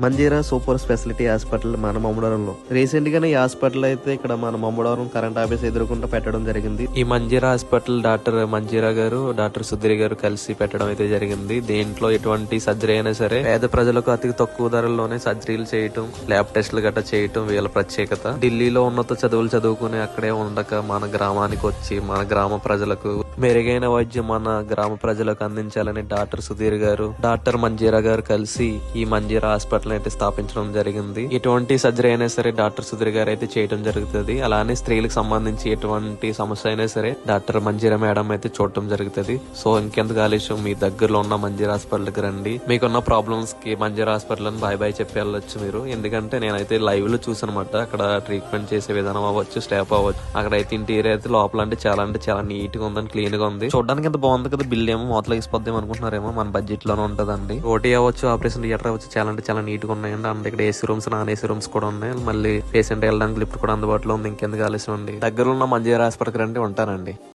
Manjira super speciality hospital మన మమ్మడవరంలో recent గానే ఈ హాస్పిటల్ అయితే ఇక్కడ మన మమ్మడవరం కరెంట్ ఆఫీస్ ఎదుర్కొంటూ పెట్టడం జరిగింది. ఈ మంజీరా హాస్పిటల్ డాక్టర్ మంజీరా గారు, డాక్టర్ సుధీర్ గారు కలిసి పెట్టడం అయితే జరిగింది. దీంట్లో ఎటువంటి సర్జరీ అయినా సరే పేద ప్రజలకు అతి తక్కువ ధరల్లోనే సర్జరీలు చేయటం, ల్యాబ్ టెస్టులు గట్రా చేయటం వీళ్ళ ప్రత్యేకత. ఢిల్లీలో ఉన్నత చదువులు చదువుకుని అక్కడే ఉండక మన గ్రామానికి వచ్చి మన గ్రామ ప్రజలకు మెరుగైన వైద్యం మన గ్రామ ప్రజలకు అందించాలని డాక్టర్ సుధీర్ గారు, డాక్టర్ మంజీరా గారు కలిసి ఈ మంజీరా హాస్పిటల్ అయితే స్థాపించడం జరిగింది. ఎటువంటి సర్జరీ అయినా సరే డాక్టర్ సుధీర్ గారు అయితే చేయడం జరుగుతుంది. అలానే స్త్రీలకు సంబంధించి ఎటువంటి సమస్య అయినా సరే డాక్టర్ మంజీరా మేడం అయితే చూడటం జరుగుతుంది. సో ఇంకెందుకు ఆలస్యం, మీ దగ్గరలో ఉన్న మంజీరా హాస్పిటల్ కి రండి. మీకున్న ప్రాబ్లమ్స్ కి మంజీరా హాస్పిటల్ అని బాయ్ బాయ్ చెప్పి వెళ్ళొచ్చు మీరు. ఎందుకంటే నేనైతే లైవ్ లో చూసానమాట. అక్కడ ట్రీట్మెంట్ చేసే విధానం అవ్వచ్చు, స్టాఫ్ అవ్వచ్చు. అక్కడ అయితే ఇంటీరియర్ అయితే లోపల అంటే చాలా నీట్ గా ఉందని, క్లీన్ గా ఉంది. చూడడానికి ఎంత బాగుంది కదా. బిల్ ఏమో మొదలు వేసిపోద్దాం అనుకుంటున్నారేమో, మన బడ్జెట్ లోనే ఉంటదండి. ఓటీ అవ్వచ్చు, ఆపరేషన్ థియేటర్ అవ్వచ్చు, చాలా నీట్ గా ఉన్నాయండి. అండ్ ఇక్కడ AC rooms, non AC rooms కూడా ఉన్నాయి. మళ్ళీ పేషెంట్ వెళ్ళడానికి లిఫ్ట్ కూడా అందుబాటులో ఉంది. ఇంకెందుకు ఆలస్యం అండి, దగ్గర ఉన్న మంజీరా హాస్పిటల్ రండి. ఉంటానండి.